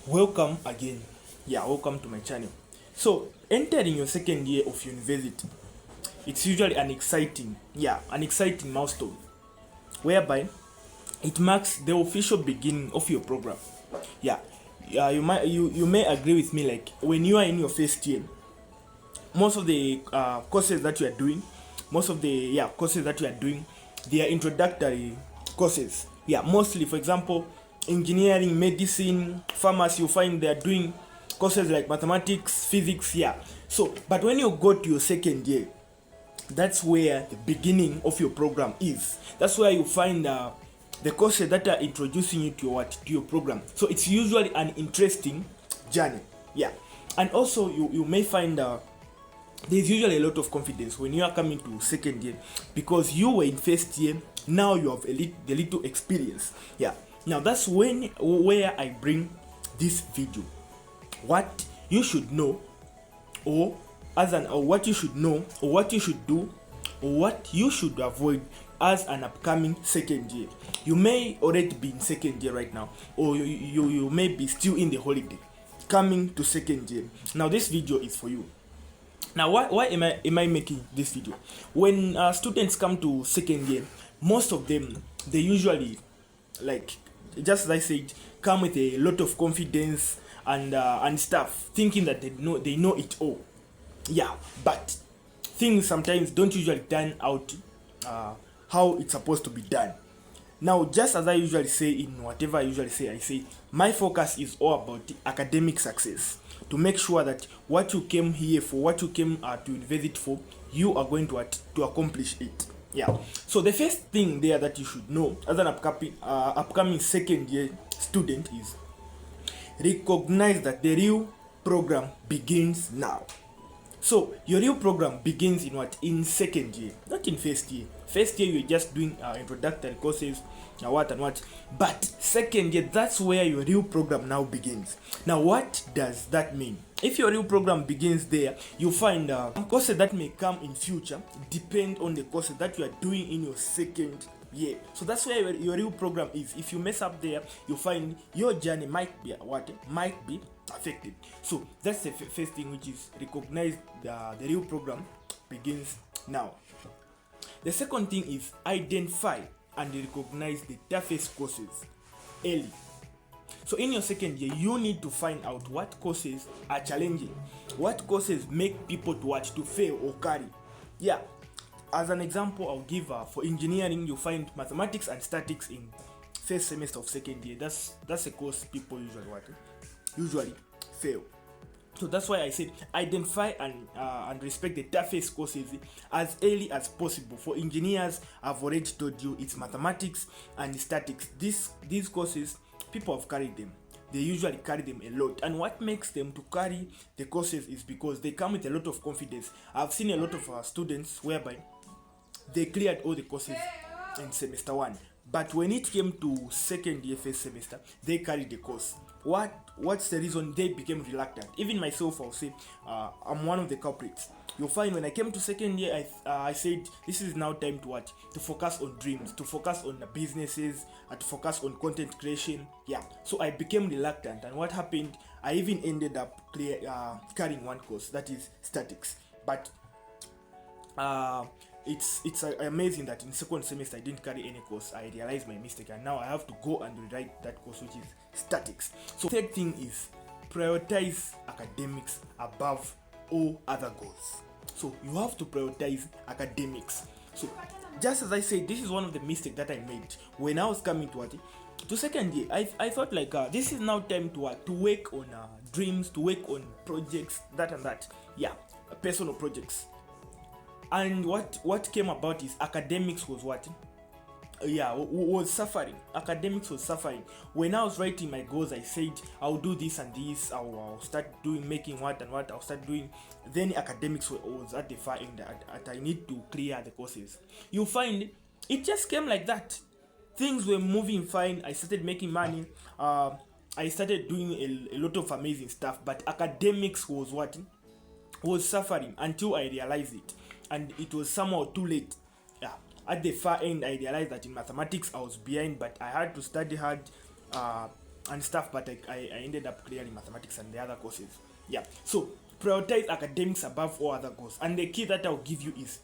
Welcome again. Yeah, welcome to my channel. So, entering your second year of university, it's usually an exciting milestone whereby it marks the official beginning of your program. Yeah, you may agree with me. Like when you are in your first year, most of the courses that you are doing, they are introductory courses. Yeah, mostly, for example, engineering, medicine, pharmacy, you find they are doing courses like mathematics, physics. Yeah. So, but when you go to your second year, that's where the beginning of your program is. That's where you find the courses that are introducing you to your program. So it's usually an interesting journey. Yeah, and also you may find there's usually a lot of confidence when you are coming to second year because you were in first year. Now you have the little experience. Yeah. Now that's where I bring this video. What you should know, or what you should know, or what you should do, or what you should avoid as an upcoming second year. You may already be in second year right now, or you may be still in the holiday coming to second year. Now this video is for you. Now, why am I making this video? When students come to second year, most of them, they usually, like, just as I said, come with a lot of confidence and stuff, thinking that they know it all. Yeah, but things sometimes don't usually turn out how it's supposed to be done. Now, just as I usually say in whatever I say my focus is all about the academic success, to make sure that what you came here for, what you came to university for, you are going to accomplish it. Yeah. So the first thing there that you should know as an upcoming second year student is recognize that the real program begins now. So your real program begins in what? In second year, not in first year. First year you're just doing introductory courses, what and what. But second year, that's where your real program now begins. Now, what does that mean? If your real program begins there, you find courses that may come in future depend on the courses that you are doing in your second year. So that's where your real program is. If you mess up there, you find your journey might be affected. So that's the first thing, which is recognize the real program begins now. The second thing is identify and recognize the toughest courses early. So in your second year, you need to find out what courses are challenging, what courses make people to fail or carry. Yeah. As an example, I'll give for engineering, you find mathematics and statics in first semester of second year. That's a course people usually fail. So that's why I said identify and respect the toughest courses as early as possible. For engineers, I've already told you it's mathematics and statics. These courses, people have carried them. They usually carry them a lot, and what makes them to carry the courses is because they come with a lot of confidence. I've seen a lot of students whereby they cleared all the courses in semester 1, but when it came to second year first semester, they carried the course. What's the reason they became reluctant? Even myself, I'll say I'm one of the culprits. You'll find when I came to second year, I said this is now time to focus on dreams, to focus on the businesses, to focus on content creation. Yeah, so I became reluctant, and what happened? I even ended up carrying one course, that is statics. But it's amazing that in second semester I didn't carry any course. I realized my mistake, and now I have to go and rewrite that course, which is statics. So third thing is prioritize academics above all other goals. So you have to prioritize academics. So just as I said, this is one of the mistakes that I made when I was coming to second year. I thought like this is now time to work on dreams, to work on projects, that and that. Yeah, personal projects. And what came about is academics was was suffering. Academics was suffering. When I was writing my goals, I said I'll do this and this, I'll start making what and what I'll start doing. Then academics was at the far end, that I need to clear the courses. You find it just came like that. Things were moving fine. I started making money. I started doing a lot of amazing stuff, but academics was suffering until I realized it, and it was somehow too late. Yeah. At the far end, I realized that in mathematics I was behind, but I had to study hard and stuff, but I ended up clearing mathematics and the other courses. Yeah, so prioritize academics above all other goals. And the key that I'll give you is,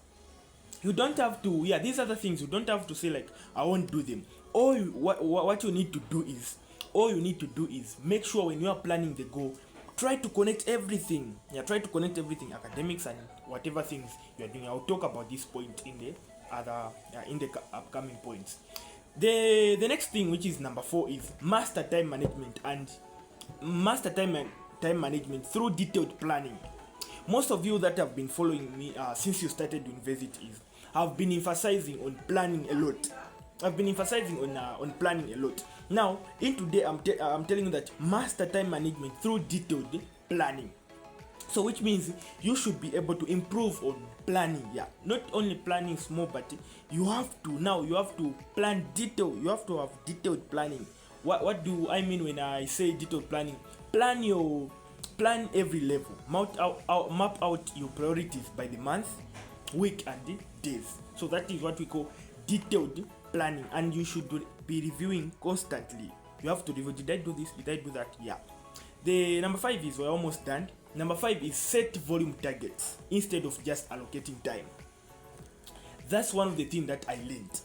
you don't have to, yeah, these other things, you don't have to say like, I won't do them. What you need to do is, all you need to do is make sure when you are planning the goal, try to connect everything. Yeah, try to connect everything, academics and whatever things you're doing. I'll talk about this point in the other in the upcoming points. The next thing, which is number 4, is master time management. And master time management through detailed planning. Most of you that have been following me since you started university have been emphasizing on planning a lot. I've been emphasizing on planning a lot. Now, in today, I'm telling you that master time management through detailed planning. So which means you should be able to improve on planning. Yeah, not only planning small, but you have to plan detail. You have to have detailed planning. What do I mean when I say detailed planning? Plan every level. Map out your priorities by the month, week, and the days. So that is what we call detailed planning, and you should be reviewing constantly. You have to review, did I do this, did I do that? Yeah. The number 5 is, we're almost done. Number 5 is set volume targets instead of just allocating time. That's one of the things that I learned.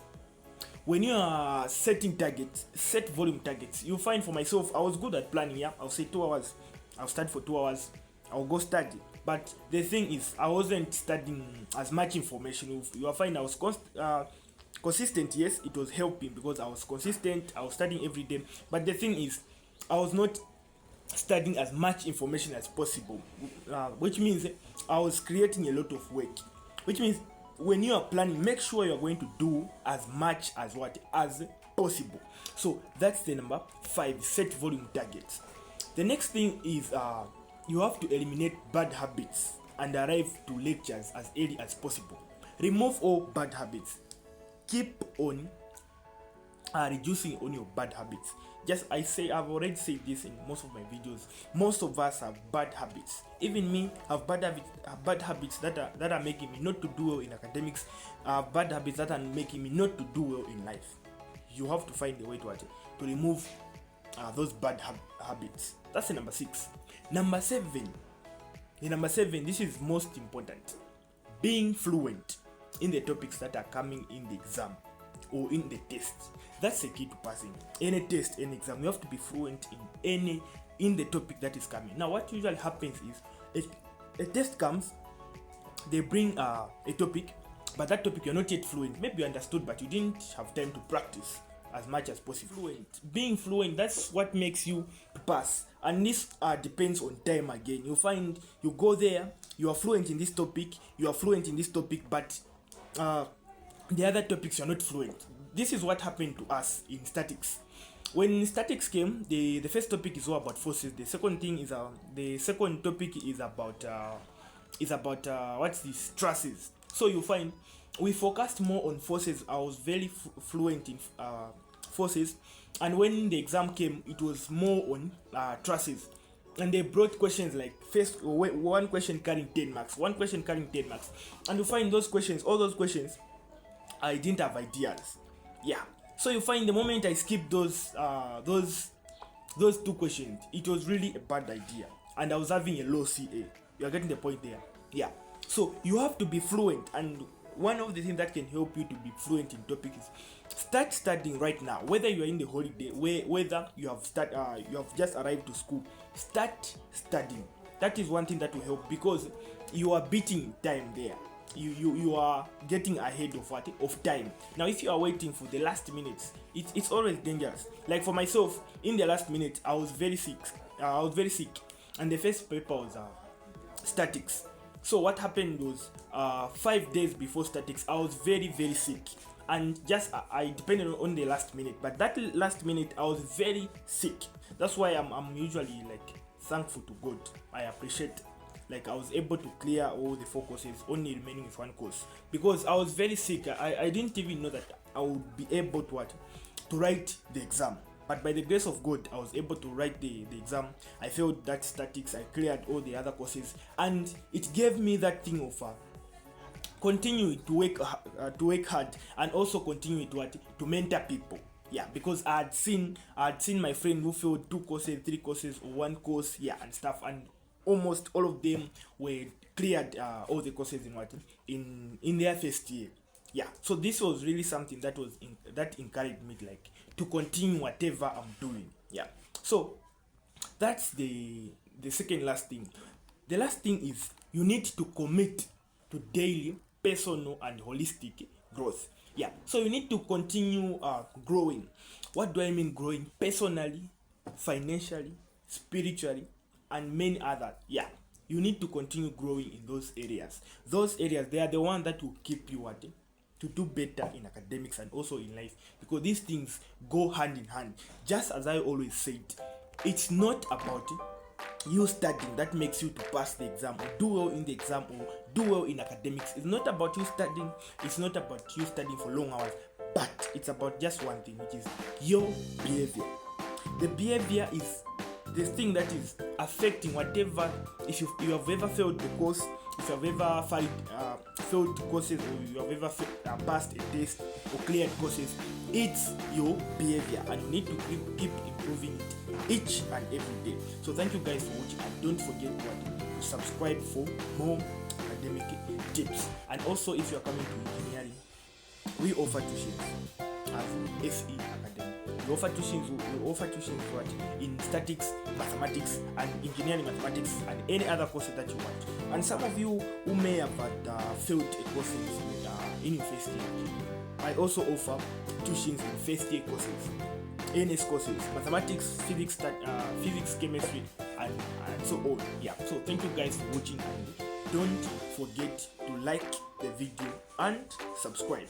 When you are setting targets, set volume targets. You'll find, for myself, I was good at planning. Yeah, I'll say 2 hours, I'll study for 2 hours, I'll go study. But the thing is, I wasn't studying as much information. You'll find I was consistent. Yes, it was helping because I was consistent, I was studying every day. But the thing is, I was not studying as much information as possible, which means I was creating a lot of work. Which means when you are planning, make sure you're going to do as much as possible. So that's the number 5, set volume targets. The next thing is you have to eliminate bad habits and arrive to lectures as early as possible. Remove all bad habits. Keep on reducing on your bad habits. I've already said this in most of my videos. Most of us have bad habits. Even me have bad habits that are making me not to do well in academics. Bad habits that are making me not to do well in life. You have to find a way to remove those bad habits. That's the number 6. Number 7. The number 7, this is most important. Being fluent in the topics that are coming in the exam or in the test. That's the key to passing any test, any exam. You have to be fluent in the topic that is coming. Now, what usually happens is a test comes, they bring a topic, but that topic you're not yet fluent. Maybe you understood, but you didn't have time to practice as much as possible. Being fluent, that's what makes you to pass. And this depends on time again. You find you go there, you are fluent in this topic, but the other topics you're not fluent. This is what happened to us in statics. When statics came, the first topic is all about forces. The second topic is about what's this, stresses. So you find we focused more on forces. I was very fluent in forces, and when the exam came, it was more on stresses. And they brought questions like one question carrying 10 marks, and you find all those questions, I didn't have ideas. Yeah. So you find the moment I skipped those 2 questions, it was really a bad idea, and I was having a low CA. You are getting the point there. Yeah. So you have to be fluent, and one of the things that can help you to be fluent in topic is start studying right now. Whether you are in the holiday, whether you have just arrived to school, start studying. That is one thing that will help, because you are beating time there. You are getting ahead of time. Now, if you are waiting for the last minutes, it's always dangerous. Like for myself, in the last minute, I was very sick, and the first paper was statics. So what happened was 5 days before statics, I was very, very sick, and just I depended on the last minute. But that last minute, I was very sick. That's why I'm usually like thankful to God. I appreciate, like, I was able to clear all the 4 courses, only remaining with 1 course, because I was very sick. I didn't even know that I would be able to write the exam. But by the grace of God, I was able to write the exam. I failed that statics, I cleared all the other courses, and it gave me that thing of continue to work hard, and also continue to mentor people. Yeah, because I had seen my friend who failed 2 courses, 3 courses, or 1 course, yeah, and stuff, and almost all of them were cleared all the courses in what in their first year. Yeah, so this was really something that encouraged me, like, to continue whatever I'm doing. Yeah, so that's the second last thing. The last thing is you need to commit to daily personal and holistic growth. Yeah, so you need to continue growing. What do I mean growing? Personally, financially, spiritually, and many other. Yeah, you need to continue growing in those areas. Those areas, they are the ones that will keep you at to do better in academics and also in life, because these things go hand in hand. Just as I always said, it's not about you studying that makes you to pass the exam or do well in the exam or do well in academics. It's not about you studying, it's not about you studying for long hours, but it's about just one thing, which is your behavior. The behavior is the thing that is affecting whatever. If you have ever failed the course, if you have ever failed courses, or you have ever passed a test or cleared courses, it's your behavior, and you need to keep improving it each and every day. So thank you guys for watching, and don't forget to subscribe for more academic tips. And also, if you are coming to engineering, we offer tuitions as SE Academy. We offer tuitions what? In statics, mathematics, and engineering mathematics, and any other courses that you want. And some of you who may have failed a course in your first year, I also offer tuitions in first year courses, NS courses, mathematics, physics, chemistry, and so on. Yeah. So thank you guys for watching, and don't forget to like the video and subscribe.